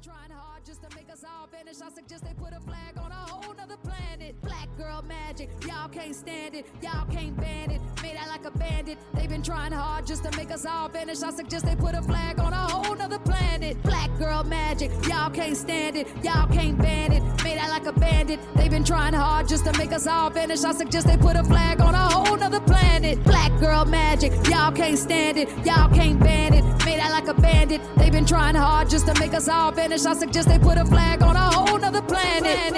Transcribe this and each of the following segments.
trying hard just to make us all vanish. I suggest they put a flag on a whole nother planet. Black girl magic, y'all can't stand it, y'all can't ban it. Made out like a bandit. They've been trying hard just to make us all vanish. I suggest they put a flag on a whole nother planet. Black girl magic, y'all can't stand it, y'all can't ban it. Made out like a bandit. They've been trying hard just to make us all vanish. I suggest they put a flag on a whole nother planet. Black girl magic, y'all can't stand it, y'all can't ban it. Made out like a bandit. They've been trying hard just to make us all vanish. I suggest they put a flag on a whole nother planet.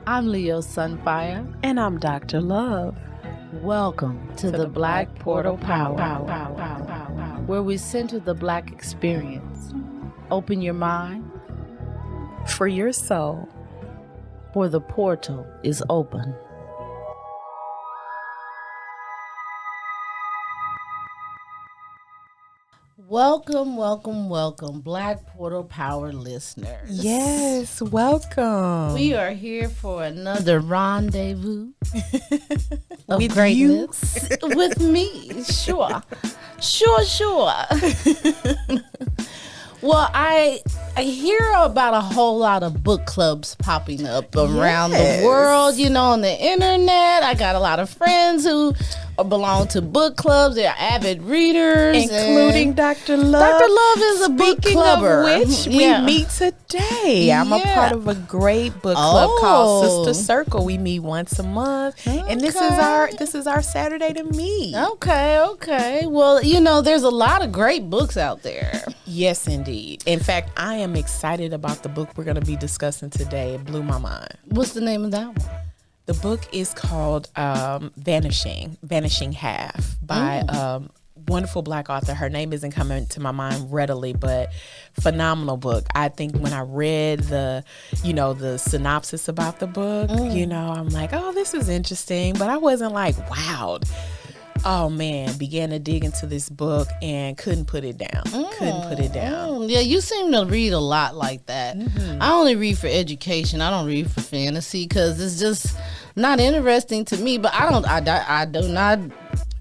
I'm Leo Sunfire. And I'm Dr. Love. Welcome to the Black Portal Power, where we center the Black experience. Open your mind, For your soul. for the portal is open. Welcome, welcome, welcome, Black Portal Power listeners. Yes, welcome. We are here for another rendezvous of With greatness with me. Sure. Well, I hear about a whole lot of book clubs popping up around the world, on the internet. I got a lot of friends who belong to book clubs. They're avid readers. Including Dr. Love. Dr. Love is a book Speaking clubber. of which, we meet today. I'm a part of a great book club called Sister Circle. We meet once a month. And this is our Saturday to meet. Okay. Well, there's a lot of great books out there. Yes, indeed. In fact, I am excited about the book we're going to be discussing today. It blew my mind. What's the name of that one? The book is called Vanishing Half by a wonderful Black author. Her name isn't coming to my mind readily, but phenomenal book. I think when I read the synopsis about the book, I'm like, oh, this is interesting, but I wasn't like wowed. Oh man, began to dig into this book and couldn't put it down. Yeah, you seem to read a lot like that. I only read for education. I don't read for fantasy because it's just not interesting to me. But I do not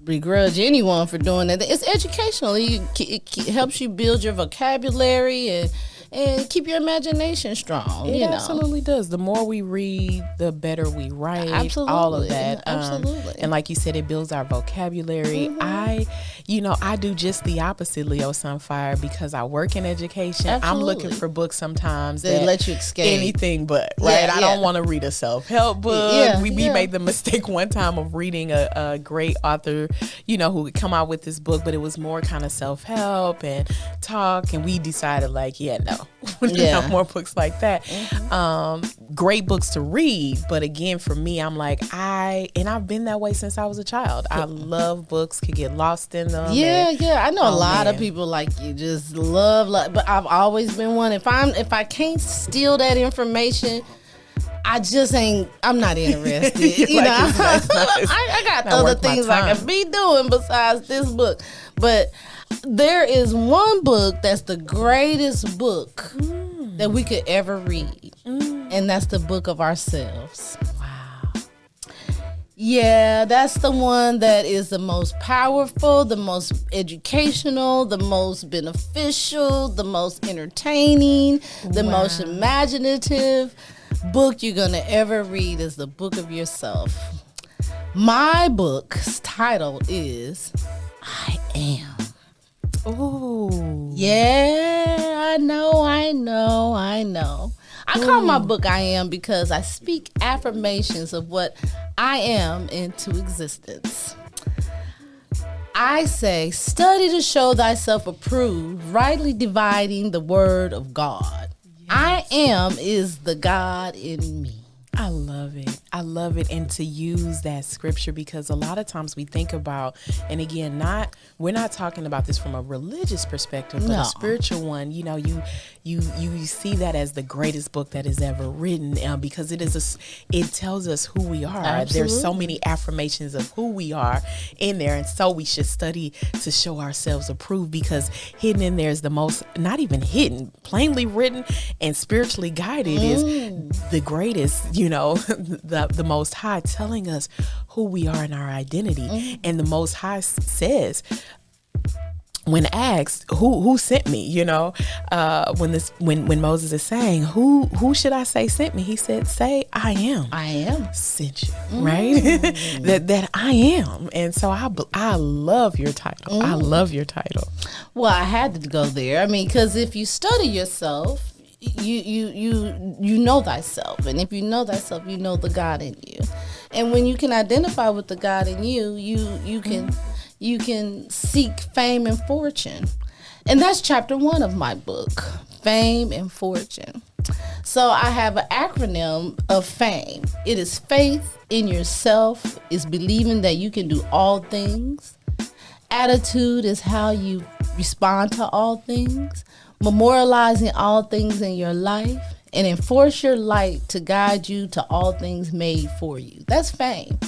begrudge anyone for doing that. It's educational. It helps you build your vocabulary and keep your imagination strong. It absolutely does. The more we read, the better we write. Absolutely. All of that. Absolutely. And like you said, it builds our vocabulary. I do just the opposite, Leo Sunfire, because I work in education. Absolutely. I'm looking for books sometimes that let you escape. Anything but, right? I don't want to read a self-help book. We made the mistake one time of reading a great author, who would come out with this book, but it was more kind of self-help and talk. And we decided no more books like that. Great books to read, but again, for me, I'm like, I've been that way since I was a child. I love books, could get lost in them. I know a lot of people like you just love, but I've always been one. If I can't steal that information, I'm not interested. I got other things I can be doing besides this book. But there is one book that's the greatest book that we could ever read. And that's the book of ourselves. Wow. Yeah, that's the one that is the most powerful, the most educational, the most beneficial, the most entertaining, the most imaginative book you're going to ever read is the book of yourself. My book's title is I Am. Ooh. Yeah, I know. I call my book I Am because I speak affirmations of what I am into existence. I say, study to show thyself approved, rightly dividing the word of God. Yes. I am is the God in me. I love it. And to use that scripture, because a lot of times we think about, and again, we're not talking about this from a religious perspective, but a spiritual one. You see that as the greatest book that is ever written, because it tells us who we are. Absolutely. There's so many affirmations of who we are in there, and so we should study to show ourselves approved, because hidden in there is the most, not even hidden, plainly written and spiritually guided is the greatest, the Most High telling us who we are in our identity. And the Most High says, when asked who sent me, when Moses is saying who should I say sent me, he said, say I am sent you, right? that I am. And so I love your title. I love your title. Well, I had to go there. I mean, because if you study yourself, you know thyself, and if you know thyself, you know the God in you. And when you can identify with the God in you, you can seek fame and fortune. And that's chapter 1 of my book, Fame and Fortune. So I have an acronym of FAME. It is faith in yourself, is believing that you can do all things. Attitude is how you respond to all things. Memorializing all things in your life, and enforce your light to guide you to all things made for you. That's fame.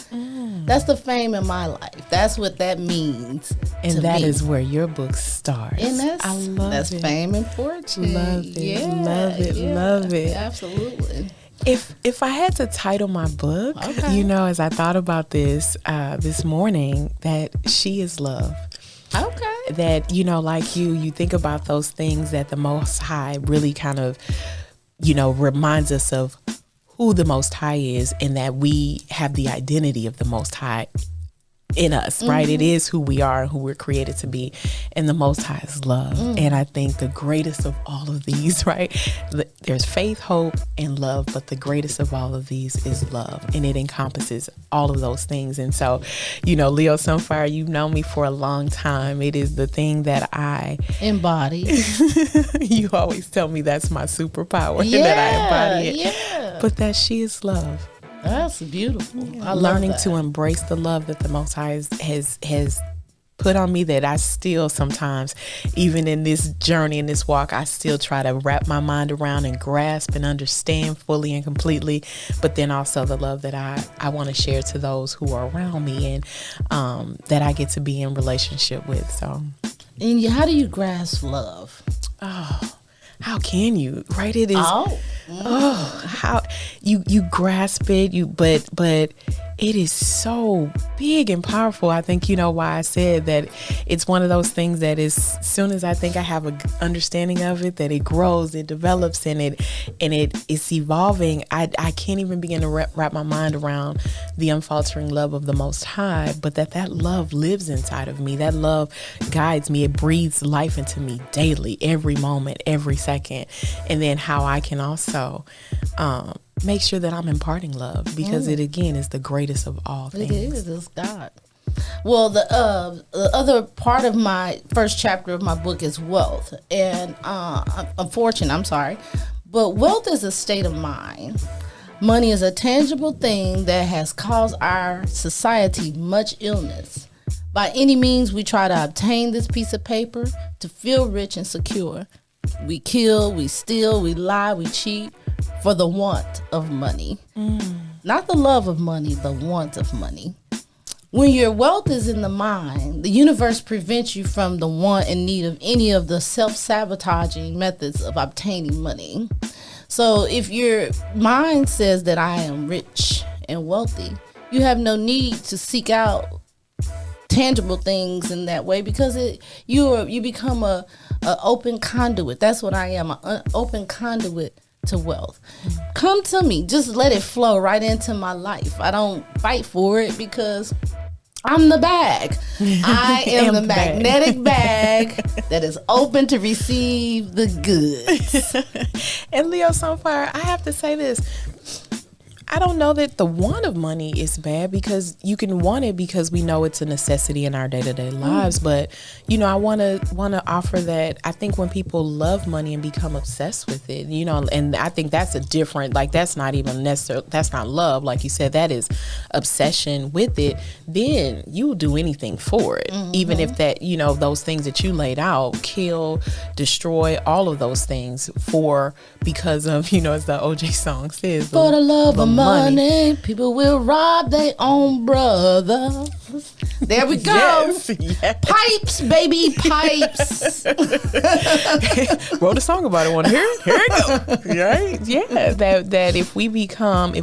That's the fame in my life. That's what that means. And that is where your book starts. And that's it. Fame and fortune. Love it. Love it. Absolutely. If I had to title my book, as I thought about this this morning, that she is love. Okay. That, like you think about those things that the Most High really kind of, reminds us of who the Most High is, and that we have the identity of the Most High in us, right? It is who we are and who we're created to be, and the Most High is love. And I think the greatest of all of these, right? There's faith, hope, and love, but the greatest of all of these is love, and it encompasses all of those things. And so, Leo Sunfire, you've known me for a long time. It is the thing that I embody. You always tell me that's my superpower, that I embody it. Yeah. But that she is love. That's beautiful. I love learning that. to embrace the love that the Most High has put on me, that I still sometimes, even in this journey, in this walk, I still try to wrap my mind around and grasp and understand fully and completely. But then also the love that I want to share to those who are around me, and that I get to be in relationship with. So, and how do you grasp love? Oh, how can you? Right? It is. How you grasp it, but it is so big and powerful. I think why I said that it's one of those things that as soon as I think I have an understanding of it, that it grows, it develops, and it's evolving. I can't even begin to wrap my mind around the unfaltering love of the Most High, but that love lives inside of me. That love guides me. It breathes life into me daily, every moment, every second. And then how I can also make sure that I'm imparting love, because it again is the greatest of all things. It is. It's God. Well, the other part of my first chapter of my book is wealth and fortune. I'm sorry, but wealth is a state of mind. Money is a tangible thing that has caused our society much illness. By any means we try to obtain this piece of paper to feel rich and secure. We kill, we steal, we lie, we cheat for the want of money. Not the love of money, the want of money. When your wealth is in the mind, the universe prevents you from the want and need of any of the self-sabotaging methods of obtaining money. So if your mind says that I am rich and wealthy, you have no need to seek out tangible things in that way, because you become a open conduit. That's what I am, an open conduit to wealth. Come to me, just let it flow right into my life. I don't fight for it, because I'm the bag. I am the magnetic bag that is open to receive the goods. And Leo Sunfire, I have to say this. I don't know that the want of money is bad, because you can want it because we know it's a necessity in our day-to-day lives. But, I want to offer that I think when people love money and become obsessed with it, and I think that's a different, that's not even necessarily, that's not love. Like you said, that is obsession with it. Then you will do anything for it. Even if that, those things that you laid out, kill, destroy, all of those things because of, as the OJ song says, for the love of money, people will rob their own brother. There we go. Yes. Pipes, baby, pipes. Wrote a song about it. Want to hear it? Here it go. Right? Yeah. That if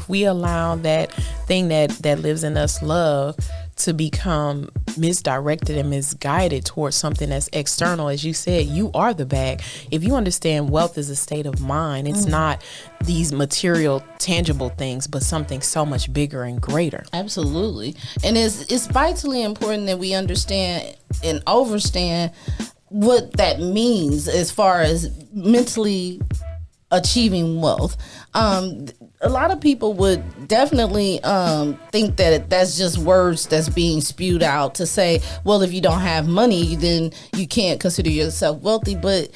we allow that thing that lives in us, love, to become misdirected and misguided towards something that's external. As you said, you are the bag. If you understand wealth is a state of mind, it's not these material, tangible things, but something so much bigger and greater. Absolutely. And it's vitally important that we understand and overstand what that means as far as mentally achieving wealth. A lot of people would definitely think that that's just words that's being spewed out to say, well, if you don't have money, then you can't consider yourself wealthy. But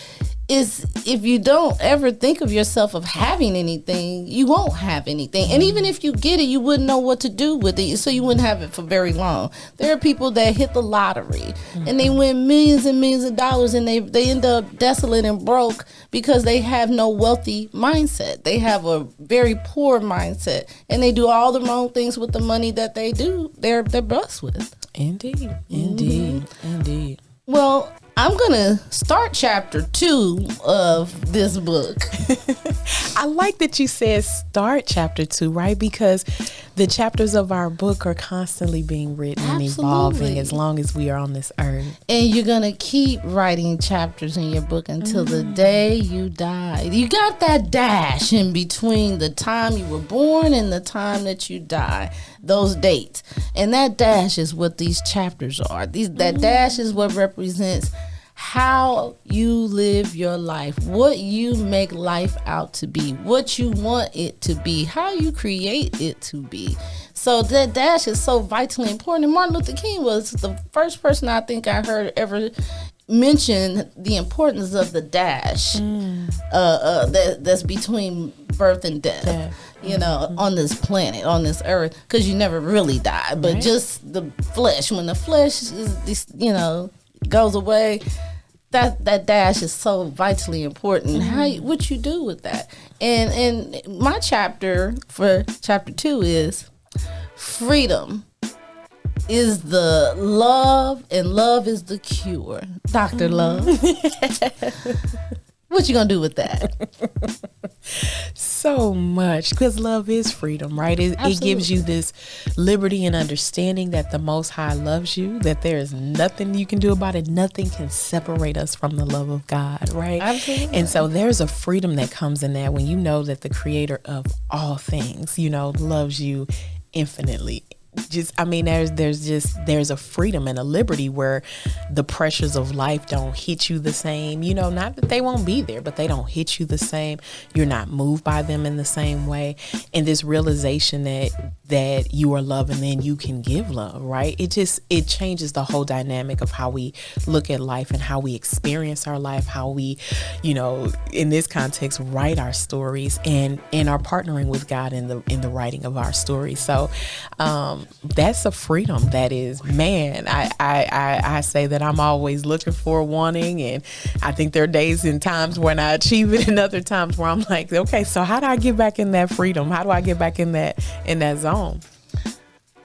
if you don't ever think of yourself of having anything, you won't have anything. And even if you get it, you wouldn't know what to do with it, so you wouldn't have it for very long. There are people that hit the lottery and they win millions and millions of dollars, and they end up desolate and broke because they have no wealthy mindset. They have a very poor mindset, and they do all the wrong things with the money that they do. They're blessed with. Indeed. Well, I'm going to start chapter 2 of this book. I like that you said start chapter 2, right? Because the chapters of our book are constantly being written and evolving as long as we are on this earth. And you're going to keep writing chapters in your book until the day you die. You got that dash in between the time you were born and the time that you die. Those dates. And that dash is what these chapters are. That dash is what represents how you live your life, what you make life out to be, what you want it to be, how you create it to be. So that dash is so vitally important. And Martin Luther King was the first person I think I heard ever mention the importance of the dash that's between birth and death. You know, on this planet, on this earth, because you never really die, but just the flesh. When the flesh is, goes away, that dash is so vitally important. What you do with that, and my chapter for chapter 2 is freedom is the love, and love is the cure. Dr. Love. What you gonna do with that? So much, because love is freedom, right? It gives you this liberty and understanding that the Most High loves you, that there is nothing you can do about it. Nothing can separate us from the love of God, right? Absolutely. And so there's a freedom that comes in that when you know that the creator of all things, loves you infinitely. There's a freedom and a liberty where the pressures of life don't hit you the same. Not that they won't be there, but they don't hit you the same. You're not moved by them in the same way. And this realization that you are loved and then you can give love, right? It changes the whole dynamic of how we look at life and how we experience our life, how we, in this context, write our stories and are partnering with God in the writing of our stories. So, that's a freedom that is, man, I say that I'm always looking for, wanting, and I think there are days and times when I achieve it and other times where I'm like, okay, so how do I get back in that freedom? How do I get back in that zone?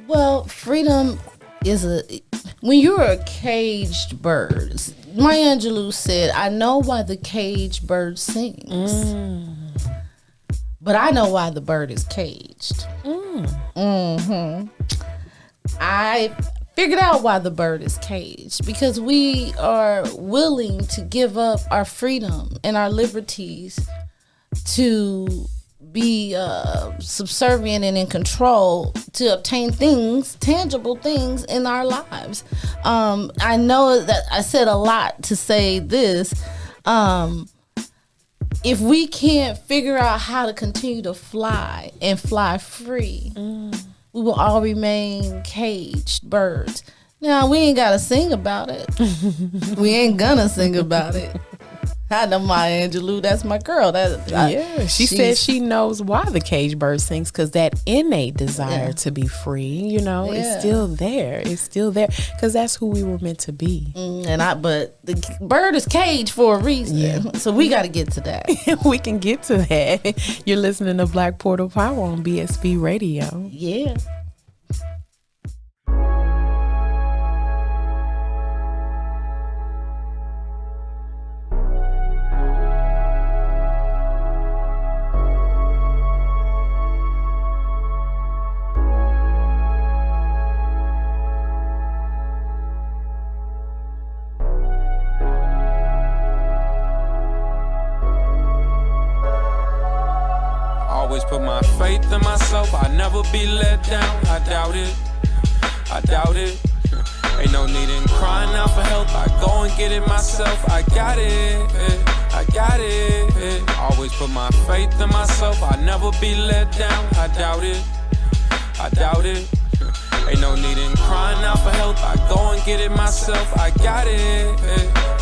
Well, freedom is when you're a caged bird. Maya Angelou said, I know why the caged bird sings. But I know why the bird is caged. I figured out why the bird is caged, because we are willing to give up our freedom and our liberties to be subservient and in control to obtain things, tangible things in our lives. I know that I said a lot to say this. If we can't figure out how to continue to fly and fly free, we will all remain caged birds. Now, we ain't got to sing about it. We ain't gonna sing about it. I know Maya Angelou, that's my girl. She says she knows why the caged bird sings, because that innate desire to be free, is still there. It's still there because that's who we were meant to be. But the bird is caged for a reason. So we got to get to that. We can get to that. You're listening to Black Portal Power on BSB Radio. Yeah. put my faith in myself, I'll never be let down. I doubt it, I doubt it. Ain't no need in crying out for help, I go and get it myself. I got it, I got it. Always put my faith in myself, I'll never be let down. I doubt it, I doubt it. Ain't no need in crying out for help, I go and get it myself. I got it,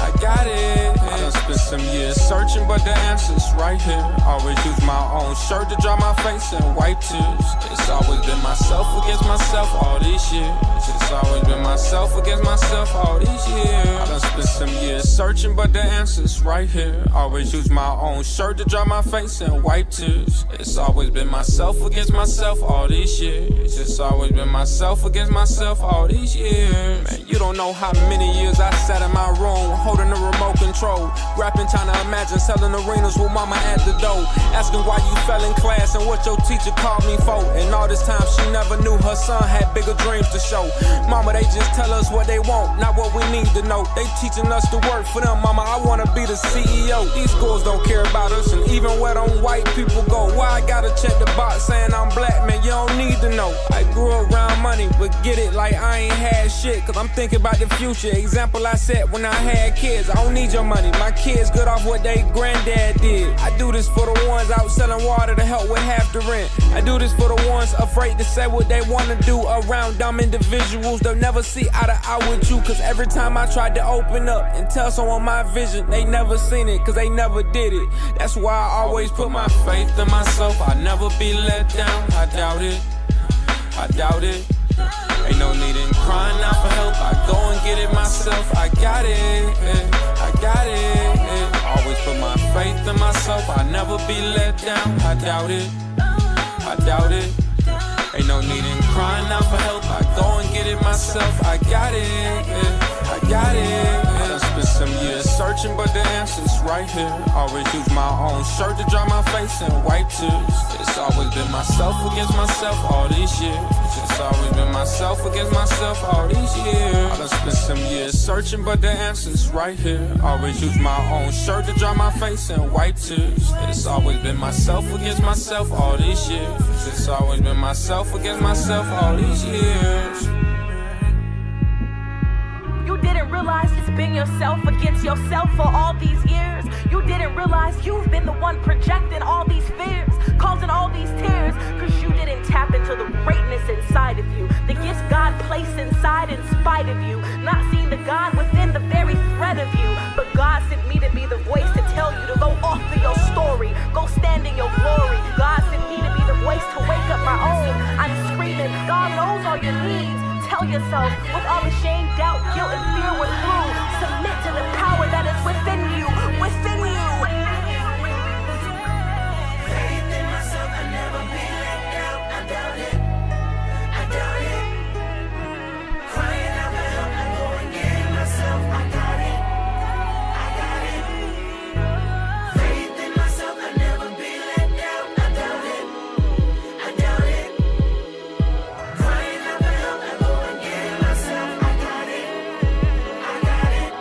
I got it. I done spent some years searching, but the answer's right here. Always use my own shirt to dry my face and wipe tears. It's always been myself against myself all these years. It's always been myself against myself all these years. I done spent some years searching, but the answer's right here. Always use my own shirt to dry my face and wipe tears. It's always been myself against myself all these years. It's always been myself against myself all these years. Man, you don't know how many years I sat in my room holding the remote control, rapping, trying to imagine selling arenas with mama at the door, asking why you fell in class and what your teacher called me for. And all this time she never knew her son had bigger dreams to show. Mama, they just tell us what they want, not what we need to know. They teaching us to work for them, mama, I wanna be the CEO. These schools don't care about us, and even where them white people go, why I gotta check the box saying I'm black, man, you don't need to know. I grew around money, but get it like I ain't had shit, cause I'm thinking about the future. Example I set when I had kids, I don't need your money, my kids good off what they granddad did. I do this for the ones out selling water to help with half the rent. I do this for the ones afraid to say what they wanna do around dumb individuals. They'll never see eye to eye with you, cause every time I tried to open up and tell someone my vision, they never seen it, cause they never did it. That's why I always put my faith in myself, I'll never be let down. I doubt it, I doubt it. Ain't no need in crying out for help, I go and get it myself. I got it, I got it. Always put my faith in myself, I'll never be let down. I doubt it, I doubt it. Ain't no need in crying out for help, I go and get it myself. I got it, I got it. I done spent some years searching, but the answer's right here. Always use my own shirt to dry my face and wipe tears. It's always been myself against myself all these years. It's always been myself against myself all these years. I done spent some years searching, but the answer's right here. Always use my own shirt to dry my face and wipe tears. It's always been myself against myself all these years. It's always been myself against myself all these years. You didn't realize it's been yourself against yourself for all these years. You didn't realize you've been the one projecting all these fears, causing all these tears, cause you didn't tap into the greatness inside of you, the gifts God placed inside in spite of you, not seeing the God within the very thread of you. But God sent me to be the voice to tell you to go off of your story, go stand in your glory. God sent me to be the voice to wake up my own. I'm screaming, God knows all your needs. Tell yourself, with all the shame, doubt, guilt, and fear withdrew, submit to the power that is within you, within you. Faith in myself, I'll never be let down. I doubt it, I doubt it. Crying out for help, I go and get it myself. I got it, I got it. Faith in myself, I'll never be let down. I doubt it, I doubt it. Crying out for help, I go and get it myself. I got it, I got it.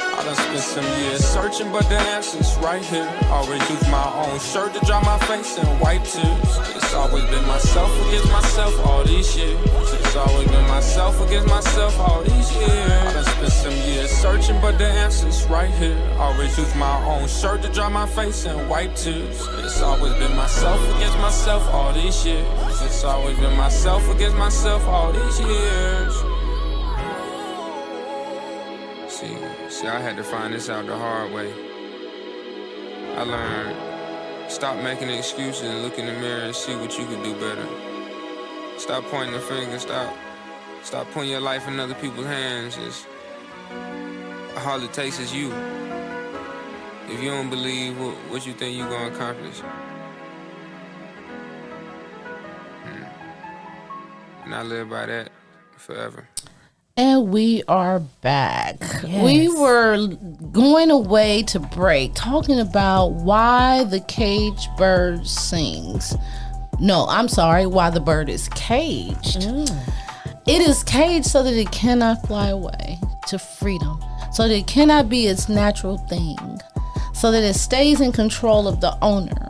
I done spent some years searching, but the answer's right here. Always use my own shirt to dry my face and wipe tears. It's always been myself against myself all these years. It's always been myself against myself all these years. I done spent some years searching, but the answer's right here. Always use my own shirt to dry my face and wipe tears. It's always been myself against myself all these years. It's always been myself against myself all these years. See, I had to find this out the hard way. I learned, stop making excuses and look in the mirror and see what you could do better. Stop pointing the finger, stop putting your life in other people's hands. All it takes is you. If you don't believe what you think you're gonna accomplish. And I live by that forever. And we are back. Yes. We were going away to break, talking about why the caged bird sings. No, I'm sorry. Why the bird is caged. It is caged so that it cannot fly away to freedom, so that it cannot be its natural thing, so that it stays in control of the owner.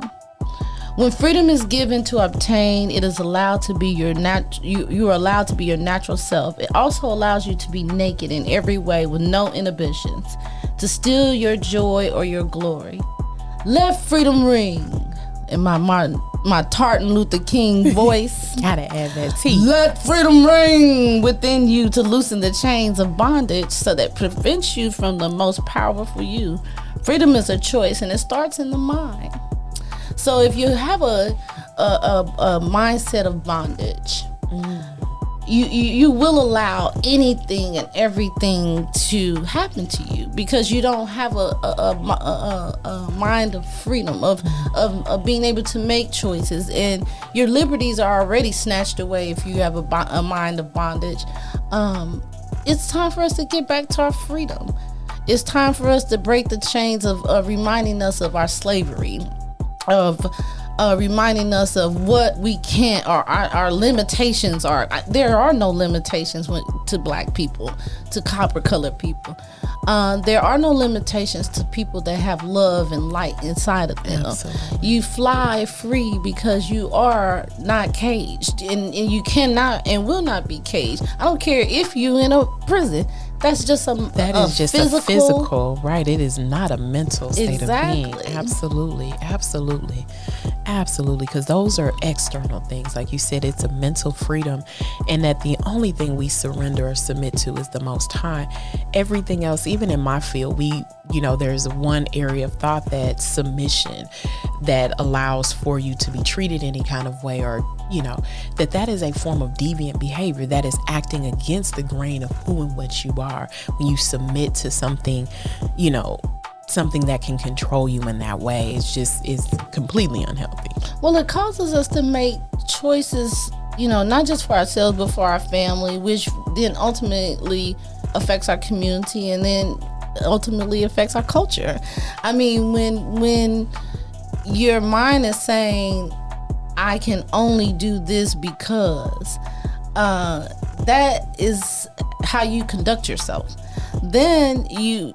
When freedom is given to obtain, it is allowed to be you are allowed to be your natural self. It also allows you to be naked in every way with no inhibitions, to steal your joy or your glory. Let freedom ring. In my Martin Luther King voice. Gotta add that T. Let freedom ring within you to loosen the chains of bondage so that prevents you from the most powerful you. Freedom is a choice, and it starts in the mind. So if you have a mindset of bondage, you will allow anything and everything to happen to you because you don't have a mind of freedom, of being able to make choices, and your liberties are already snatched away if you have a mind of bondage. It's time for us to get back to our freedom. It's time for us to break the chains of reminding us of our slavery, of reminding us of what we can't, or our limitations are. There are no limitations to black people, to copper colored people. There are no limitations to people that have love and light inside of them. Absolutely. You fly free because you are not caged, and you cannot and will not be caged. I don't care if you in a prison. That's just a physical, right? It is not a mental state of being. Absolutely. Because those are external things. Like you said, it's a mental freedom, and that the only thing we surrender or submit to is the Most High. Everything else, even in my field, there's one area of thought that submission that allows for you to be treated any kind of way, or that is a form of deviant behavior, that is acting against the grain of who and what you are when you submit to something, something that can control you in that way. It's completely unhealthy. Well, it causes us to make choices, not just for ourselves but for our family, which then ultimately affects our community, and then ultimately affects our culture. I mean, when your mind is saying, I can only do this because, that is how you conduct yourself. Then you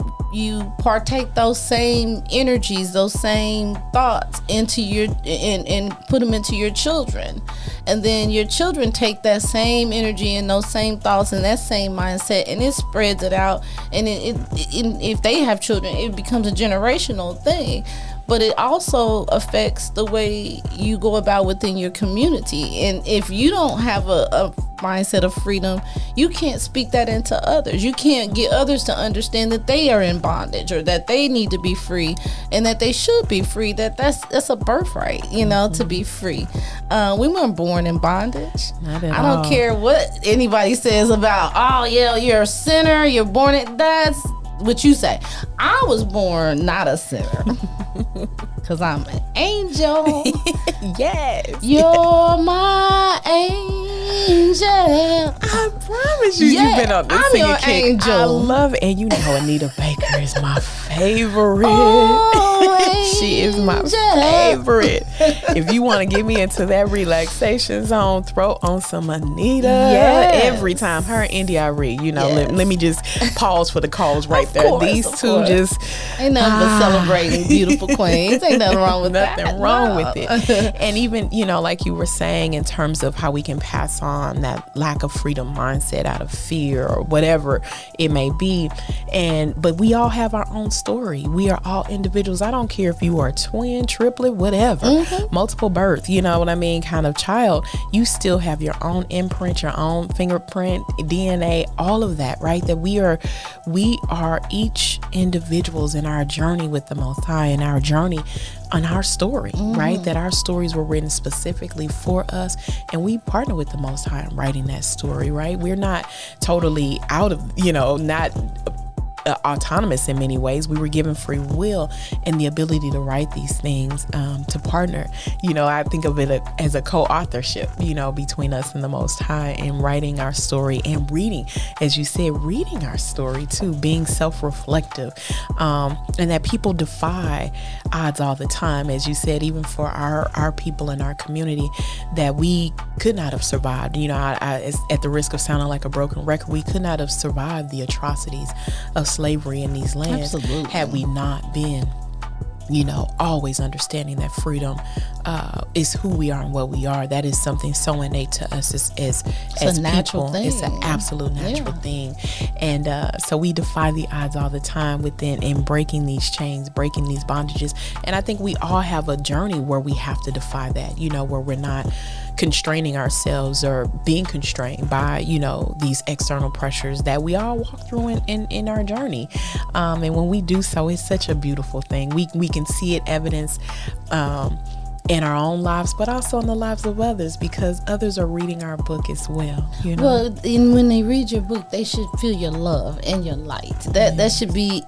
partake those same energies, those same thoughts into and put them into your children. And then your children take that same energy and those same thoughts and that same mindset, and it spreads it out. And if they have children, it becomes a generational thing. But it also affects the way you go about within your community. And if you don't have a mindset of freedom, you can't speak that into others. You can't get others to understand that they are in bondage, or that they need to be free, and that they should be free. That's a birthright, to be free. We weren't born in bondage. Not at I don't care what anybody says about, oh yeah, you're a sinner, you're born in. That's what you say. I was born not a sinner. Because I'm an angel. Yes. You're my angel. I promise you, you've been on this singing kick. Angel. I love it. And you know Anita Baker is my favorite. Oh, she is my favorite. If you want to get me into that relaxation zone, throw on some Anita. Yes. Every time. Her and India Arie, let me just pause for the calls right of there. Course, These two just ain't nothing but celebrating beautiful queens. Ain't nothing wrong with that. Nothing wrong with it. And even, like you were saying, in terms of how we can pass on that lack of freedom mindset out of fear or whatever it may be. But we all have our own story. We are all individuals. I don't care if you are a twin, triplet, whatever, multiple birth, kind of child. You still have your own imprint, your own fingerprint, DNA, all of that, right? That we are each individuals in our journey with the Most High, and our journey on our story, right? That our stories were written specifically for us, and we partner with the Most High in writing that story, right? We're not totally out of, not autonomous in many ways. We were given free will and the ability to write these things, to partner. I think of it as a co-authorship, between us and the Most High, in writing our story and reading, as you said, reading our story too, being self-reflective, and that people defy odds all the time, as you said, even for our people in our community, that we could not have survived. At the risk of sounding like a broken record, we could not have survived the atrocities of slavery in these lands. Absolutely. Had we not been always understanding that freedom is who we are and what we are. That is something so innate to us as a natural people. thing. It's an absolute natural thing. And so we defy the odds all the time in breaking these chains, breaking these bondages. And I think we all have a journey where we have to defy that, where we're not constraining ourselves or being constrained by, these external pressures that we all walk through in our journey. And when we do so, it's such a beautiful thing. We can see it evidenced in our own lives, but also in the lives of others, because others are reading our book as well. Well, and when they read your book, they should feel your love and your light. That should be,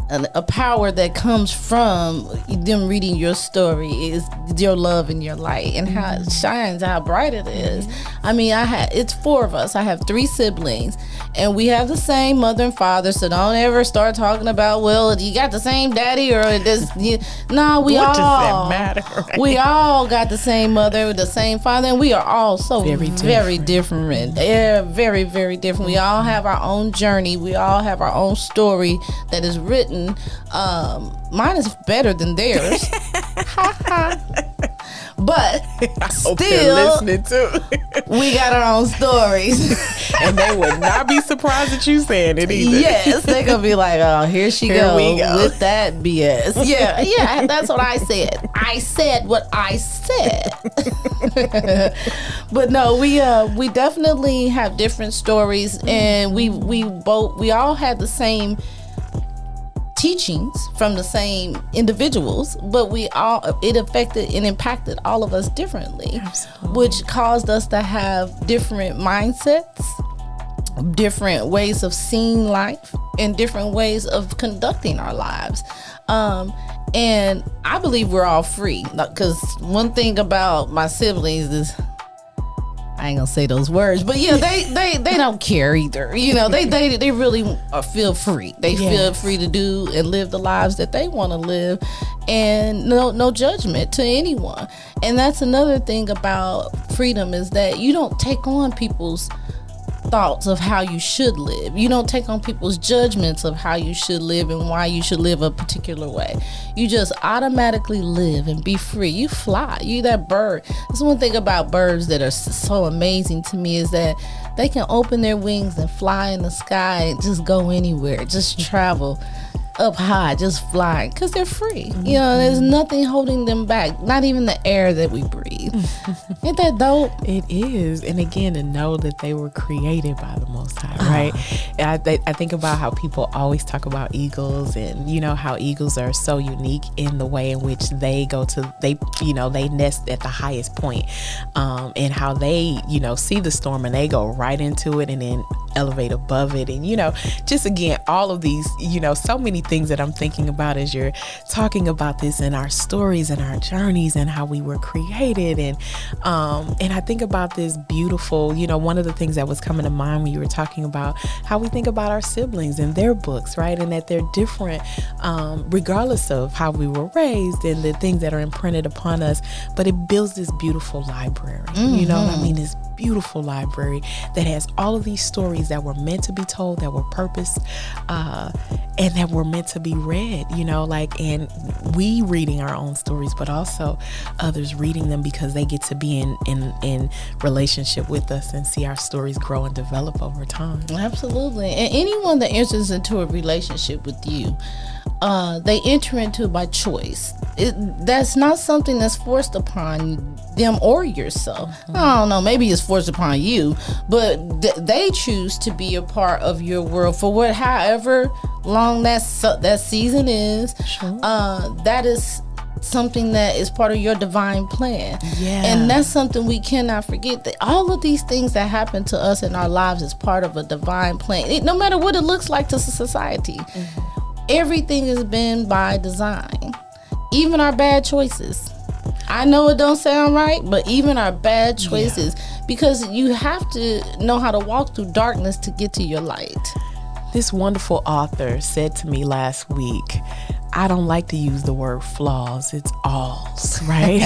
a power that comes from them reading your story, is your love and your light, and how it shines, how bright it is. I mean, it's 4 of us. I have 3 siblings, and we have the same mother and father. So don't ever start talking about, well, you got the same daddy or this. No, we what all. Does that matter? Right? We all got the same mother, the same father, and we are all so very different. Yeah, very, very different. We all have our own journey. We all have our own story that is written. Mine is better than theirs. But still, listening too. We got our own stories. And they would not be surprised at you saying it either. Yes, they're gonna be like, oh, here we go with that BS. Yeah, that's what I said. I said what I said. But no, we definitely have different stories, and we all had the same teachings from the same individuals, but it affected and impacted all of us differently. Absolutely. Which caused us to have different mindsets, different ways of seeing life, and different ways of conducting our lives. And I believe we're all free, because one thing about my siblings is, I ain't gonna say those words, but yeah, they don't care either. They really feel free. They feel free to do and live the lives that they want to live, and no judgment to anyone. And that's another thing about freedom, is that you don't take on people's thoughts of how you should live. You don't take on people's judgments of how you should live and why you should live a particular way. You just automatically live and be free. You fly. You that bird. That's one thing about birds that are so amazing to me, is that they can open their wings and fly in the sky and just go anywhere, just travel up high, just flying, because they're free. There's nothing holding them back, not even the air that we breathe. Ain't that dope? It is. And again, to know that they were created by the Most High, right? And I think about how people always talk about eagles, and how eagles are so unique in the way in which they nest at the highest point, and how they see the storm and they go right into it and then elevate above it. And just again, all of these, so many things that I'm thinking about as you're talking about this, and our stories and our journeys and how we were created. And I think about this beautiful, one of the things that was coming to mind when you were talking about how we think about our siblings and their books, right? And that they're different, regardless of how we were raised and the things that are imprinted upon us, but it builds this beautiful library. You know what I mean? This beautiful library that has all of these stories that were meant to be told, that were purposed, and that were meant to be read, and we reading our own stories, but also others reading them, because they get to be in relationship with us and see our stories grow and develop over time. Absolutely. And anyone that enters into a relationship with you, they enter into by choice. That's not something that's forced upon them or yourself. I don't know, maybe it's forced upon you, but they choose to be a part of your world for however long that season is. Sure. That is something that is part of your divine plan. Yeah. And that's something we cannot forget, that all of these things that happen to us in our lives is part of a divine plan. No matter what it looks like to society, everything has been by design. Even our bad choices. I know it don't sound right, but even our bad choices, because you have to know how to walk through darkness to get to your light. This wonderful author said to me last week, I don't like to use the word flaws, it's alls, right?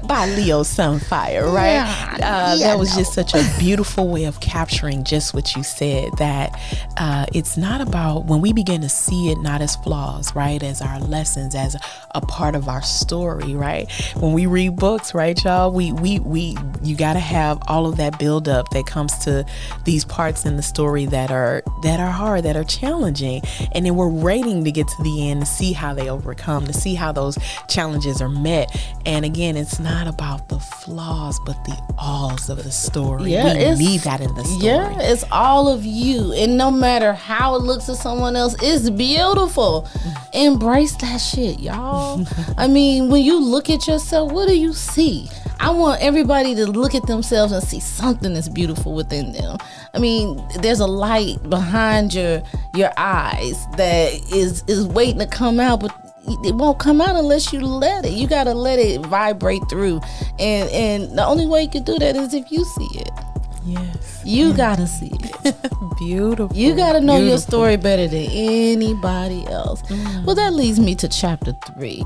By Leo Sunfire, right? That was just such a beautiful way of capturing just what you said, that it's not about, when we begin to see it not as flaws, right, as our lessons, as a part of our story, right? When we read books, right, y'all, you got to have all of that build up that comes to these parts in the story that are hard, that are challenging, and then we're waiting to get to the end to see how they overcome, to see how those challenges are met. And again, it's not about the flaws, but the alls of the story. We need that in the story. Yeah, it's all of you. And no matter how it looks to someone else, it's beautiful. Embrace that shit, y'all. I mean, when you look at yourself, what do you see? I want everybody to look at themselves and see something that's beautiful within them. I mean, there's a light behind your eyes that is waiting to come out, but it won't come out unless you let it. You gotta let it vibrate through, and the only way you can do that is if you see it. Yes, you gotta see it. Beautiful. You gotta know your story better than anybody else. Well, that leads me to chapter 3.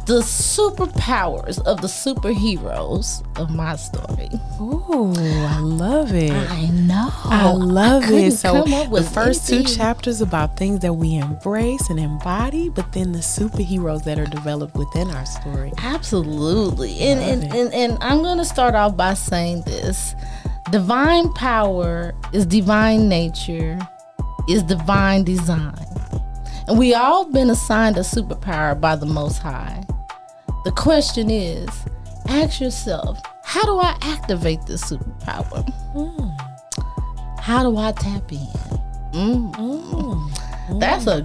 The superpowers of the superheroes of my story. Ooh, I love it. I know. I love it. So the first 2 chapters about things that we embrace and embody, but then the superheroes that are developed within our story. Absolutely. And I'm going to start off by saying this. Divine power is divine nature, is divine design. And we all been assigned a superpower by the Most High. The question is, ask yourself, how do I activate this superpower? How do I tap in? That's a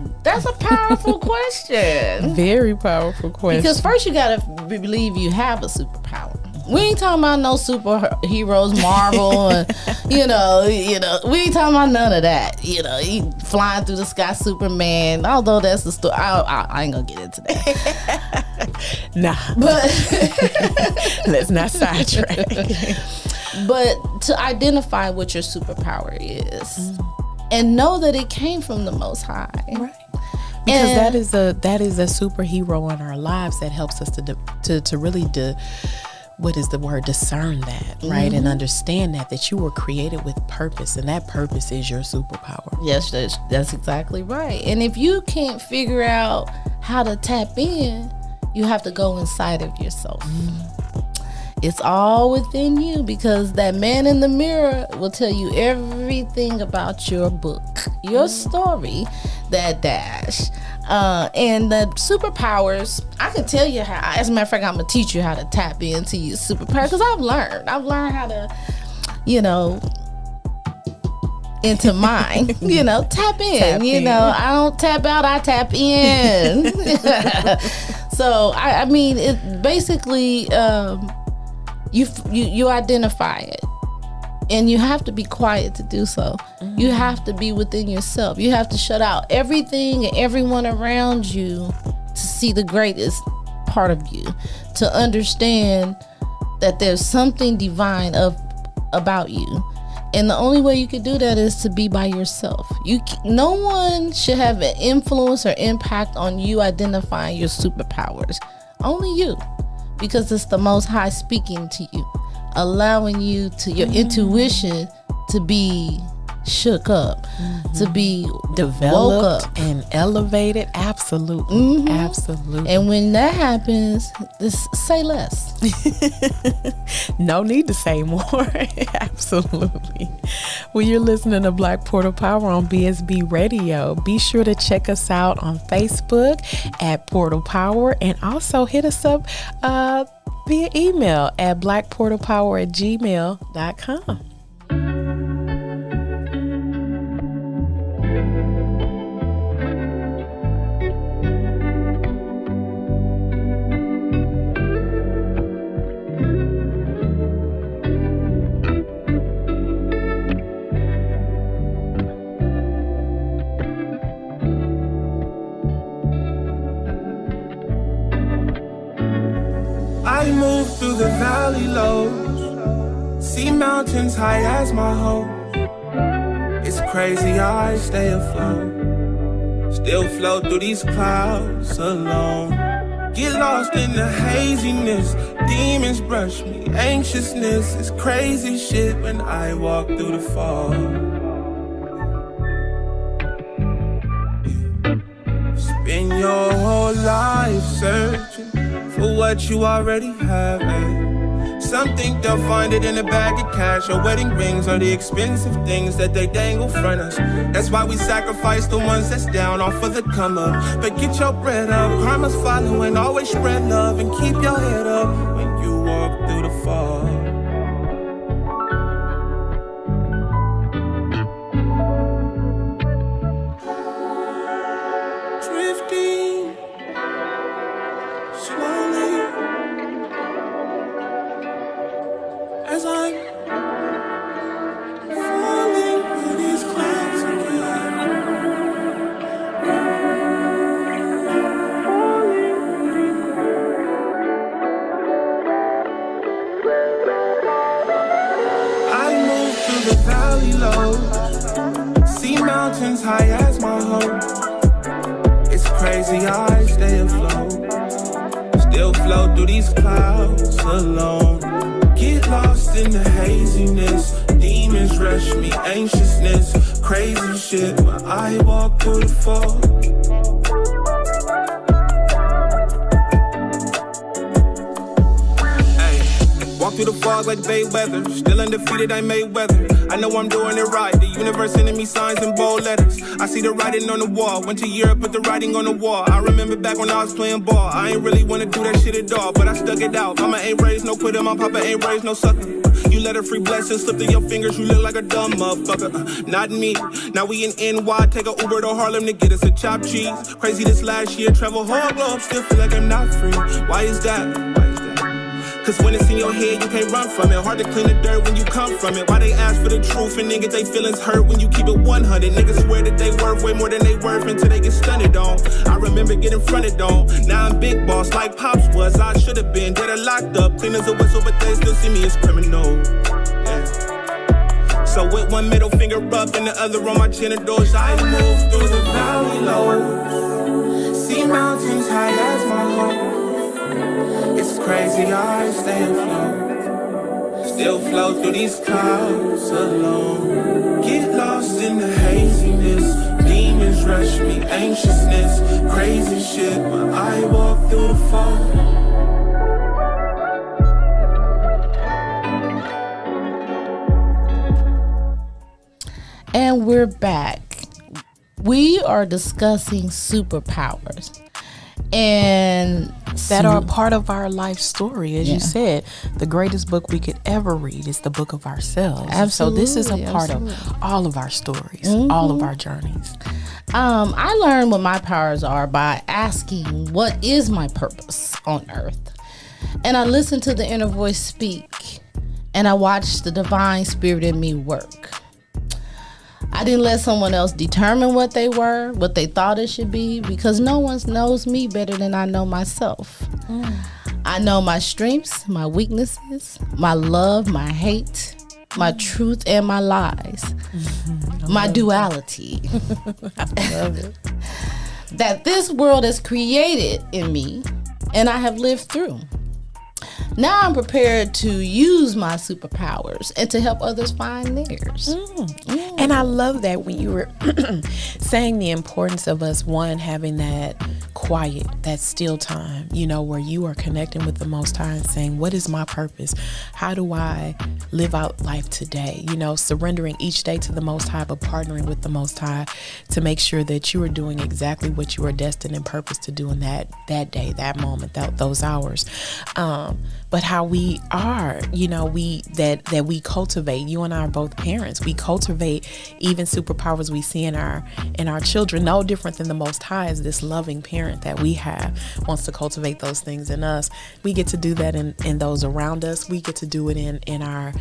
powerful question. Very powerful question. Because first you gotta believe you have a superpower. We ain't talking about no superheroes, Marvel, and you know, we ain't talking about none of that. You know, he flying through the sky, Superman. Although that's the story, I ain't gonna get into that. Nah, but let's not sidetrack. But to identify what your superpower is, and know that it came from the Most High, right? Because that is a superhero in our lives that helps us to really what is the word? Discern that, right? And understand that you were created with purpose, and that purpose is your superpower. Yes, that's exactly right. And if you can't figure out how to tap in, you have to go inside of yourself. It's all within you, because that man in the mirror will tell you everything about your book, your story, that dash. And the superpowers, I can tell you how. As a matter of fact, I'm gonna teach you how to tap into your superpower, because I've learned how to, into mine, tap in. I don't tap out, I tap in. So I mean, it basically, you identify it. And you have to be quiet to do so. You have to be within yourself. You have to shut out everything and everyone around you to see the greatest part of you, to understand that there's something divine about you. And the only way you can do that is to be by yourself. No one should have an influence or impact on you identifying your superpowers. Only you, because it's the Most High speaking to you, allowing you to your intuition to be shook up, to be developed, woke up and elevated. Absolutely. Absolutely. And when that happens, just say less. No need to say more. Absolutely. Well, you're listening to Black Portal Power on BSB Radio. Be sure to check us out on Facebook at Portal Power, and also hit us up via email at blackportalpower@gmail.com. move through the valley lows, see mountains high as my hope. It's crazy I stay afloat, still float through these clouds alone. Get lost in the haziness, demons brush me, anxiousness is crazy shit when I walk through the fog. Spend your whole life searching for what you already have, Some think they'll find it in a bag of cash or wedding rings or the expensive things that they dangle front us. That's why we sacrifice the ones that's down off of the come up. But get your bread up, karma's following, always spread love and keep your head up when you walk through the fog. Drifting slowly as I'm falling through these clouds again. I move through the valley low, see mountains high as my hope. It's crazy I stay afloat, still float through these clouds alone. Get lost in the haziness, demons rush me, anxiousness, crazy shit when I walk through the fog. Walk through the fog like bay weather, still undefeated, I made weather. I know I'm doing it right, the universe sending me signs in bold letters. I see the writing on the wall, went to Europe, put the writing on the wall. I remember back when I was playing ball, I ain't really wanna do that shit at all, but I stuck it out. Mama ain't raised no quitter, my papa ain't raised no sucker. You let a free blessing slip through your fingers, you look like a dumb motherfucker. Not me, now we in NY, take a Uber to Harlem to get us a chopped cheese. Crazy this last year, travel whole globe, still feel like I'm not free. Why is that? Cause when it's in your head, you can't run from it. Hard to clean the dirt when you come from it. Why they ask for the truth and then get they feelings hurt when you keep it 100? Niggas swear that they worth way more than they worth until they get stunted on. I remember getting fronted on. Now I'm big boss like Pops was. I should've been dead or locked up. Clean as a whistle, but they still see me as criminal. Yeah. So with one middle finger up and the other on my genitals, I move through the valley low, see mountains high as my home. It's crazy I stay afloat, still float through these clouds alone. Get lost in the haziness, demons rush me, anxiousness, crazy shit when I walk through the fog. And we're back. We are discussing superpowers. And that are a part of our life story. As you said, the greatest book we could ever read is the book of ourselves. Absolutely. So this is a part of all of our stories, all of our journeys. I learned what my powers are by asking, what is my purpose on earth? And I listened to the inner voice speak, and I watched the divine spirit in me work. I didn't let someone else determine what they were, what they thought it should be, because no one knows me better than I know myself. I know my strengths, my weaknesses, my love, my hate, my truth, and my lies. My duality. I love it. That this world is created in me, and I have lived through. Now I'm prepared to use my superpowers and to help others find theirs. And I love that when you were saying the importance of us, one, having that quiet, that still time, you know, where you are connecting with the Most High and saying, what is my purpose? How do I live out life today? You know, surrendering each day to the Most High, but partnering with the Most High to make sure that you are doing exactly what you are destined and purpose to do in that day, that moment, those hours. But how we are, you know, that we cultivate. You and I are both parents. We cultivate even superpowers we see in our children. No different than the Most High is this loving parent that we have, wants to cultivate those things in us. We get to do that in those around us. We get to do it in our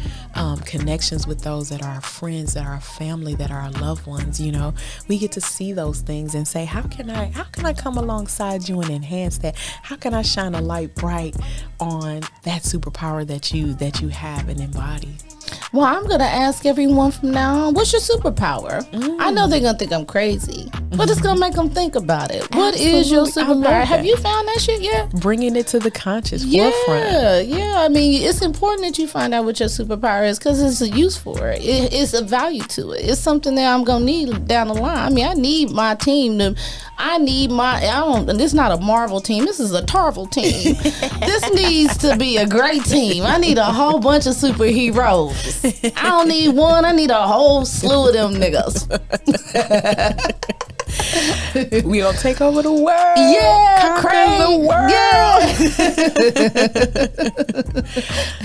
connections with those that are our friends, that are our family, that are our loved ones. You know, we get to see those things and say, how can I come alongside you and enhance that? How can I shine a light bright on that superpower that you have and embody? Well, I'm going to ask everyone from now on, what's your superpower? I know they're going to think I'm crazy, but it's going to make them think about it. What is your superpower? Have you found that shit yet? Bringing it to the conscious forefront. Yeah. I mean, it's important that you find out what your superpower is because it's a use for it. It's a value to it. It's something that I'm going to need down the line. I mean, I need my team to, this is not a Marvel team. This is a Tarvel team. This needs to be a great team. I need a whole bunch of superheroes. I don't need one. I need a whole slew of them niggas. We gonna take over the world. Yeah, conquer the world.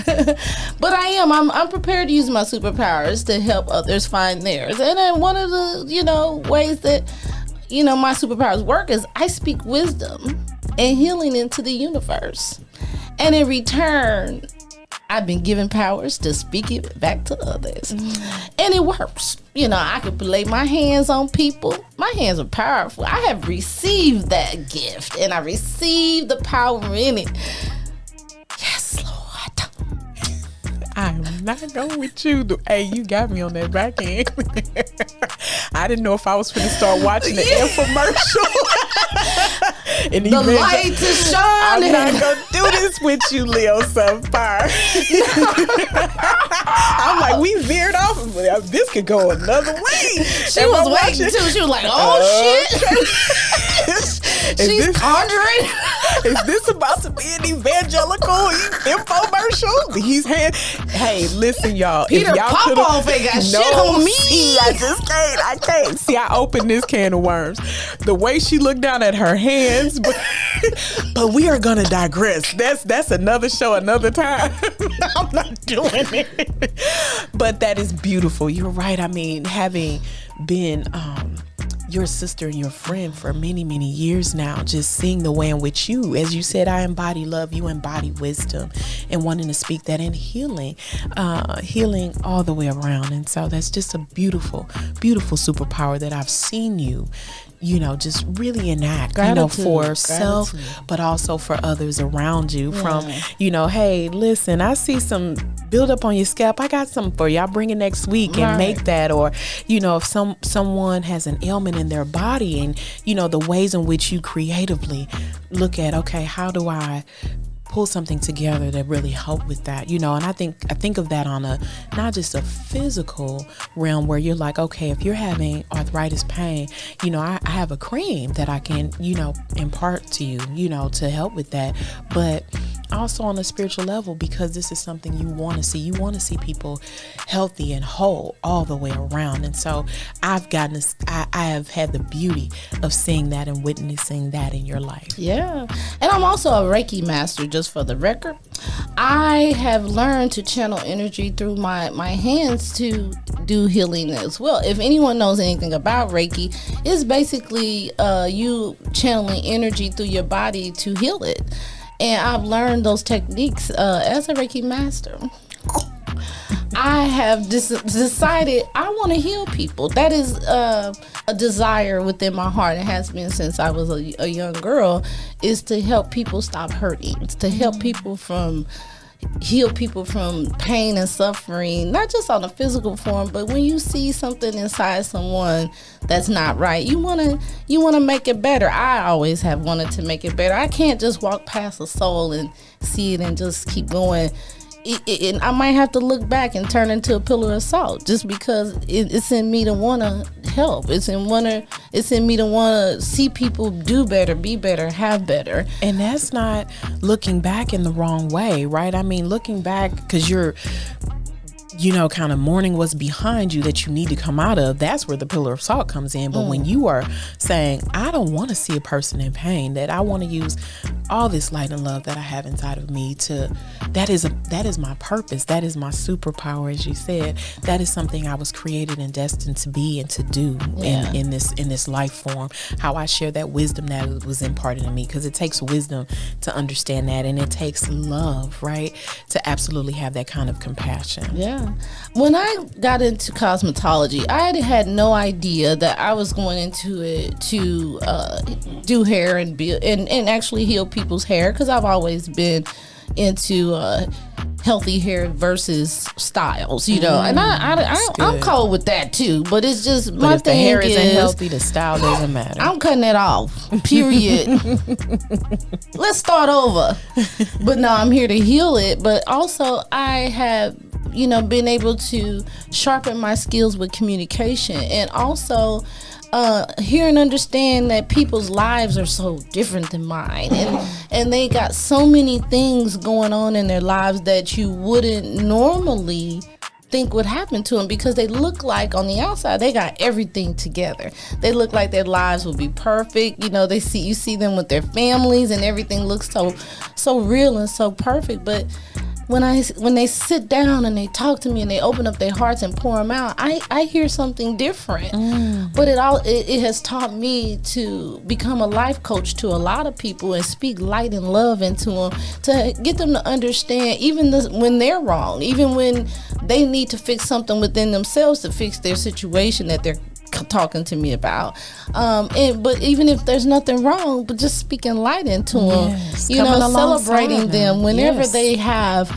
Yeah. But I'm prepared to use my superpowers to help others find theirs. And then one of the, ways that, my superpowers work is I speak wisdom and healing into the universe. And in return, I've been given powers to speak it back to others. And it works. I could lay my hands on people. My hands are powerful. I have received that gift and I received the power in it. Yes, Lord. I'm not going with you. Hey, you got me on that back end. I didn't know if I was going to start watching the infomercial. And the light is shining. I'm not gonna do this with you, Leo Sunfire. I'm like, we veered off. This could go another way. She was waiting too. She was like, oh shit. She's conjuring. Is this about to be an evangelical infomercial? Hey, listen, y'all. Peter Popoff ain't got shit on me. See, I can't. See, I opened this can of worms. The way she looked down at her hands, but we are gonna digress. That's another show, another time. I'm not doing it. But that is beautiful. You're right. I mean, having been your sister and your friend for many, many years now, just seeing the way in which you, as you said, I embody love, you embody wisdom, and wanting to speak that in healing all the way around. And so that's just a beautiful, beautiful superpower that I've seen you just really enact, for self, but also for others around you. Yeah. From, hey, listen, I see some build up on your scalp. I got something for you. I'll bring it next week and make that. Or, if someone has an ailment in their body and, the ways in which you creatively look at, okay, how do I pull something together that really help with that, and I think of that on not just a physical realm where you're like, okay, if you're having arthritis pain, I have a cream that I can, impart to you, to help with that, but also on a spiritual level, because this is something you want to see. You want to see people healthy and whole all the way around. And so I have had the beauty of seeing that and witnessing that in your life. Yeah. And I'm also a Reiki master, just for the record. I have learned to channel energy through my hands to do healing as well. If anyone knows anything about Reiki, it's basically you channeling energy through your body to heal it. And I've learned those techniques as a Reiki master. I have decided I want to heal people. That is a desire within my heart. It has been since I was a young girl, is to help people stop hurting, to help people heal people from pain and suffering, not just on a physical form, but when you see something inside someone that's not right, you want to make it better. I always have wanted to make it better. I can't just walk past a soul and see it and just keep going. I might have to look back and turn into a pillar of salt, just because it's in me to want to help. It's in me to want to see people do better, be better, have better. And that's not looking back in the wrong way, right? I mean, looking back because you're kind of mourning what's behind you that you need to come out of, that's where the pillar of salt comes in. But when you are saying, I don't want to see a person in pain, that I want to use all this light and love that I have inside of me that is my purpose. That is my superpower, as you said. That is something I was created and destined to be and to do in this life form. How I share that wisdom that was imparted in me, because it takes wisdom to understand that, and it takes love, right, to absolutely have that kind of compassion. Yeah. When I got into cosmetology, I had no idea that I was going into it to do hair and actually heal people's hair, because I've always been, into healthy hair versus styles, you know, and I'm cool with that too. But it's just but my if the thing hair is, isn't healthy, the style doesn't matter. I'm cutting it off. Period. Let's start over. But no, I'm here to heal it. But also, I have, you know, been able to sharpen my skills with communication, and also hear and understand that people's lives are so different than mine, and they got so many things going on in their lives that you wouldn't normally think would happen to them, because they look like on the outside they got everything together. They look like their lives will be perfect. You know, you see them with their families and everything looks so real and so perfect. But when they sit down and they talk to me and they open up their hearts and pour them out, I hear something different. But it has taught me to become a life coach to a lot of people and speak light and love into them, to get them to understand even when they're wrong, even when they need to fix something within themselves to fix their situation that they're talking to me about. But even if there's nothing wrong, but just speaking light into them, you know, celebrating them whenever they have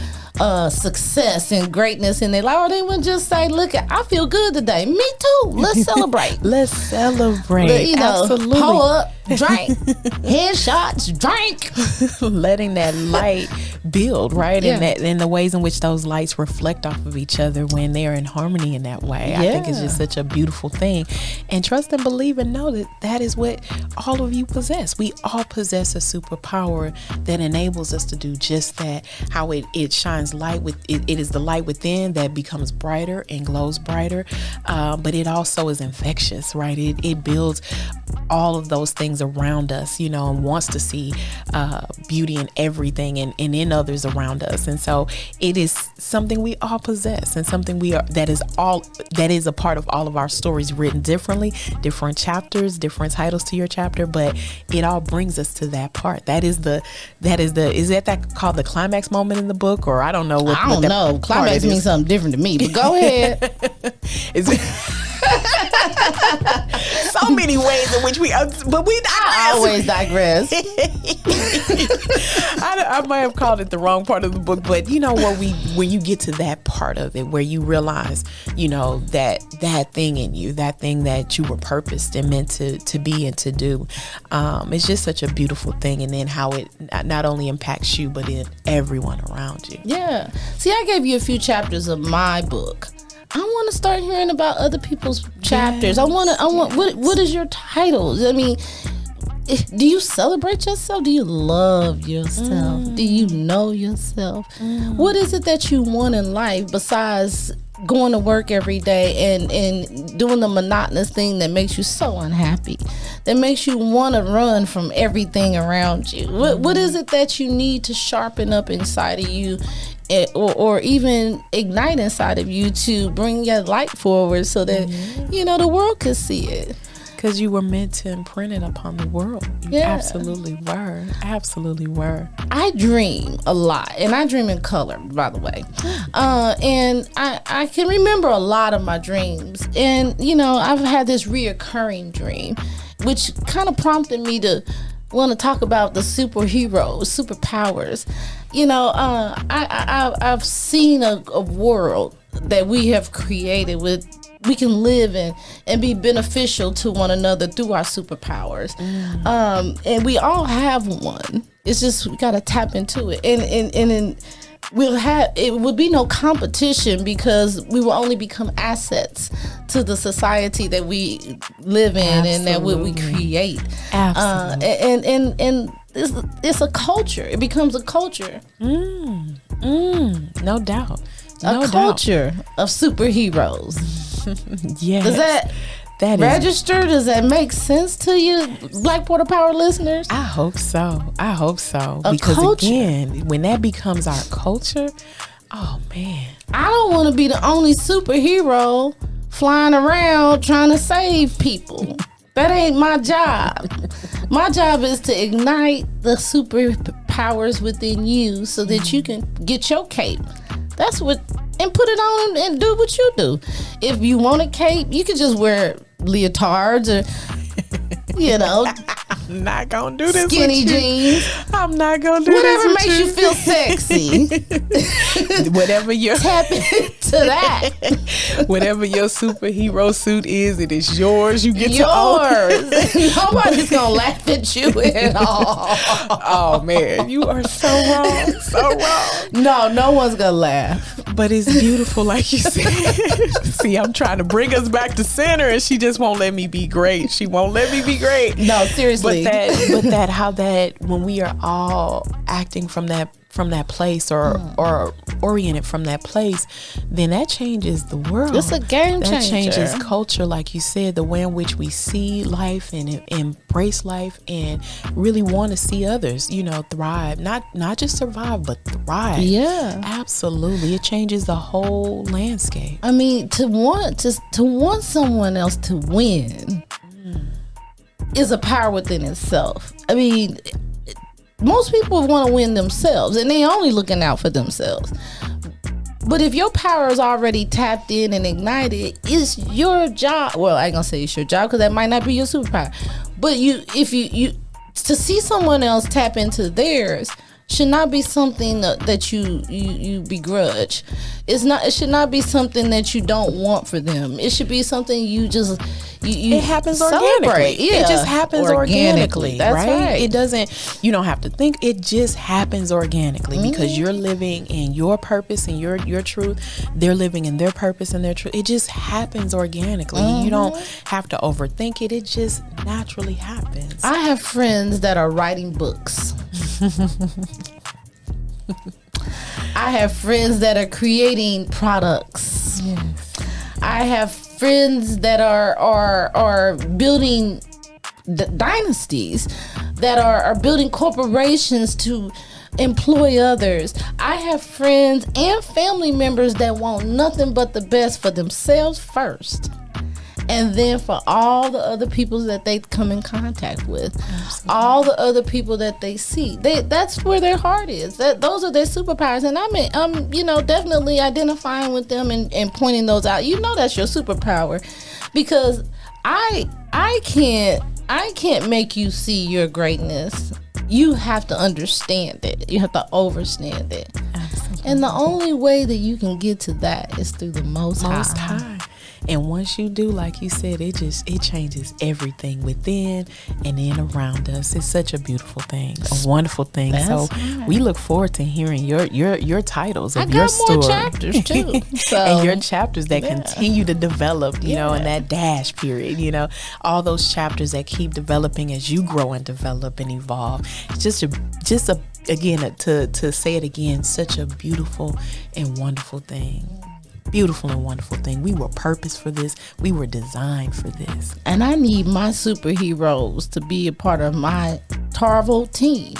success and greatness in their life, or they would just say, look, I feel good today. Me too. Let's celebrate. Let's celebrate. But, you know, absolutely. Pull up, drink, headshots, drink. Letting that light build, right? Yeah. And the ways in which those lights reflect off of each other when they're in harmony in that way. I think it's just such a beautiful thing. And trust and believe and know that that is what all of you possess. We all possess a superpower that enables us to do just that. How it shines light with it is the light within that becomes brighter and glows brighter. But it also is infectious, right? It builds all of those things around us, you know, and wants to see beauty in everything and in others around us. And so it is something we all possess, and something that is a part of all of our stories, written differently, different chapters, different titles to your chapter, but it all brings us to that part. Is that called the climax moment in the book? Or I don't know what. I don't know. Climax means something different to me, but go ahead. So many ways in which I always digress. I might have called it the wrong part of the book, but you know when you get to that part of it where you realize, you know, that thing in you, that thing that you were purposed and meant to be and to do, it's just such a beautiful thing. And then how it not only impacts you but in everyone around you. Yeah. See, I gave you a few chapters of my book. I want to start hearing about other people's chapters. What is your title? I mean, do you celebrate yourself? Do you love yourself? Do you know yourself? What is it that you want in life besides going to work every day and doing the monotonous thing that makes you so unhappy, that makes you want to run from everything around you? What is it that you need to sharpen up inside of you, or even ignite inside of you to bring your light forward so that, you know, the world could see it? Because you were meant to imprint it upon the world. You absolutely were. Absolutely were. I dream a lot, and I dream in color, by the way. And I can remember a lot of my dreams. And, you know, I've had this reoccurring dream, which kind of prompted me to want to talk about the superpowers. You know, I've seen a world that we have created with. We can live in and be beneficial to one another through our superpowers. And we all have one. It's just we gotta tap into it. And it would be no competition, because we will only become assets to the society that we live in. Absolutely. And that what we create. Absolutely. And it's a culture. It becomes a culture. No doubt. A culture of superheroes. Yes. Does that register? Does that make sense to you, Black Porter Power listeners? I hope so. Because culture. Again, when that becomes our culture, oh man. I don't want to be the only superhero flying around trying to save people. That ain't my job. My job is to ignite the superpowers within you so that you can get your cape. That's what, and put it on and do what you do. If you want a cape, you can just wear leotards or, you know, not gonna do this. Skinny jeans. I'm not gonna do Whatever this. makes you feel sexy. Whatever your Tap into that. whatever your superhero suit is, it is yours. You get to Yours. Nobody's gonna laugh at you at all. Oh man, you are so wrong. So wrong. No one's gonna laugh. But it's beautiful, like you said. See, I'm trying to bring us back to center, and she just won't let me be great. She won't let me be great. No, seriously. But how that when we are all acting from that place or oriented from that place, then that changes the world. It's a game changer. That changes culture, like you said, the way in which we see life and embrace life and really want to see others, thrive. Not just survive, but thrive. Yeah. Absolutely. It changes the whole landscape. I mean, to want someone else to win is a power within itself. I mean, most people want to win themselves, and they only looking out for themselves. But if your power is already tapped in and ignited, it's your job. Well, I ain't gonna say it's your job because that might not be your superpower. But if you to see someone else tap into theirs should not be something that you begrudge. It should not be something that you don't want for them. It should be something you just it happens celebrate. Organically. Yeah. It just happens organically. That's right. It doesn't. You don't have to think. It just happens organically because you're living in your purpose and your truth. They're living in their purpose and their truth. It just happens organically. You don't have to overthink it. It just naturally happens. I have friends that are writing books. I have friends that are creating products. Yes. I have friends that are building dynasties, that are building corporations to employ others. I have friends and family members that want nothing but the best for themselves first, and then for all the other people that they come in contact with. Absolutely. All the other people that they see. That's where their heart is. Those are their superpowers. And I'm definitely identifying with them and pointing those out. That's your superpower. Because I can't make you see your greatness. You have to understand it. You have to understand it. Absolutely. And the only way that you can get to that is through the Most High. And once you do, like you said, it changes everything within and then around us. It's such a beautiful thing, a wonderful thing. That's right. We look forward to hearing your titles of your story. I got more chapters too, and your chapters that continue to develop. You know, in that dash period. All those chapters that keep developing as you grow and develop and evolve. It's again to say it again, such a beautiful and wonderful thing. Beautiful and wonderful thing. We were purposed for this. We were designed for this. And I need my superheroes to be a part of my Tarvel team.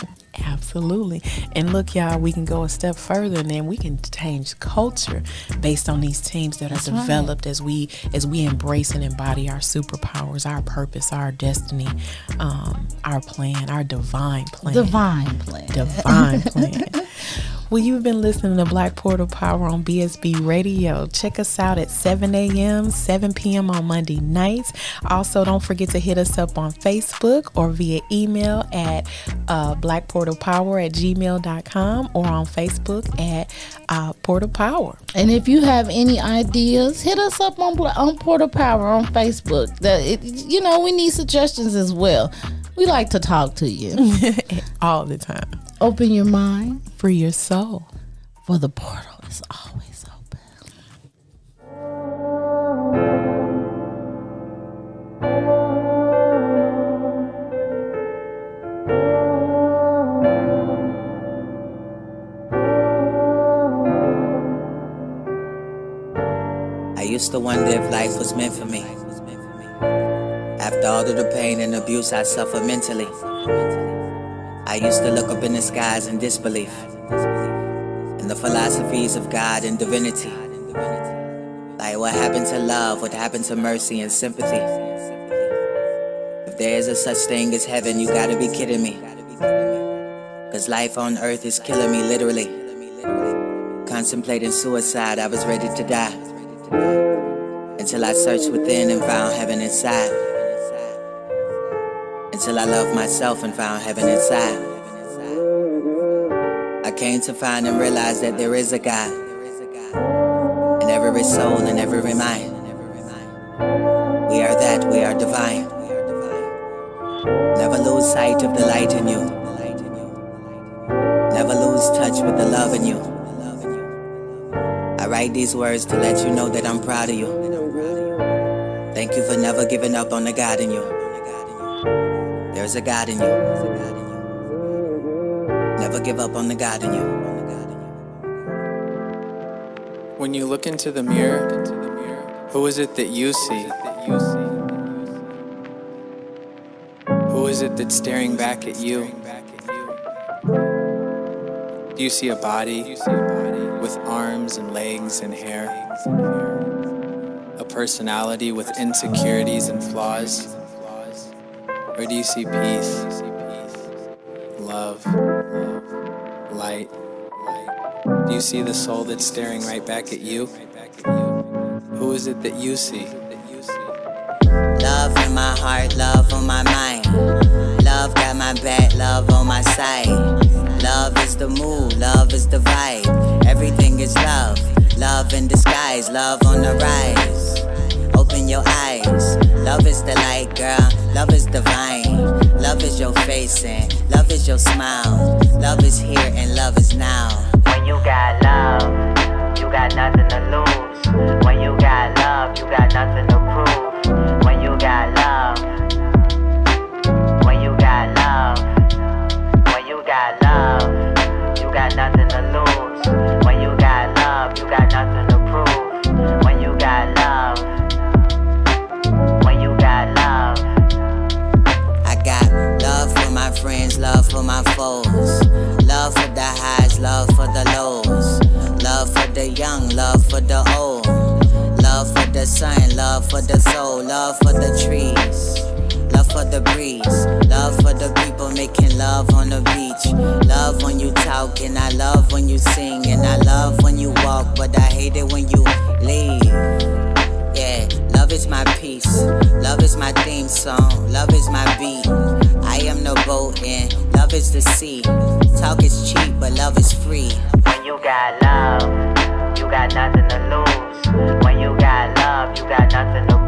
Absolutely. And look, y'all, we can go a step further, and then we can change culture based on these teams that are developed as we embrace and embody our superpowers, our purpose, our destiny, our plan, our divine plan. Divine plan. Well, you've been listening to Black Portal Power on BSB Radio. Check us out at 7 a.m., 7 p.m. on Monday nights. Also, don't forget to hit us up on Facebook or via email at blackportalpower@gmail.com or on Facebook at Portal Power. And if you have any ideas, hit us up on Portal Power on Facebook. We need suggestions as well. We like to talk to you. All the time. Open your mind. Free your soul. For the portal is always open. I used to wonder if life was meant for me. After all of the pain and abuse I suffered mentally, I used to look up in the skies in disbelief, in the philosophies of God and divinity. Like, what happened to love? What happened to mercy and sympathy? If there is a such thing as heaven, you gotta be kidding me. Cause life on earth is killing me, literally. Contemplating suicide, I was ready to die, until I searched within and found heaven inside. until I loved myself and found heaven inside. I came to find and realize that there is a God in every soul and every mind. We are that, we are divine. Never lose sight of the light in you. Never lose touch with the love in you. I write these words to let you know that I'm proud of you. Thank you for never giving up on the God in you. There's a God in you. Never give up on the God in you. When you look into the mirror, who is it that you see? Who is it that's staring back at you? Do you see a body with arms and legs and hair? A personality with insecurities and flaws? Or do you see peace, love, light? Do you see the soul that's staring right back at you? Who is it that you see? Love in my heart, love on my mind. Love got my back, love on my side. Love is the mood, love is the vibe. Everything is love, love in disguise, love on the rise. Open your eyes, love is the light, girl, love is divine. Love is your face and love is your smile. Love is here and love is now. When you got love, you got nothing to lose. When you got love, you got nothing to prove. When you got love, when you got love, when you got love, you got nothing to lose. When you got love, you got nothing to prove. When you got love, when you got love, I got love for my friends, love for my foes. Love for the highs, love for the lows. Love for the young, love for the old. Love for the sun, love for the soul. Love for the trees, love for the breeze. Love for the people making love on the beach. Love when you talk and I love when you sing. And I love when you walk, but I hate it when you leave. Yeah, love is my peace. Love is my theme song. Love is my beat. I am the boat and love is the sea. Talk is cheap, but love is free. When you got love, you got nothing to lose. When you got love, you got nothing to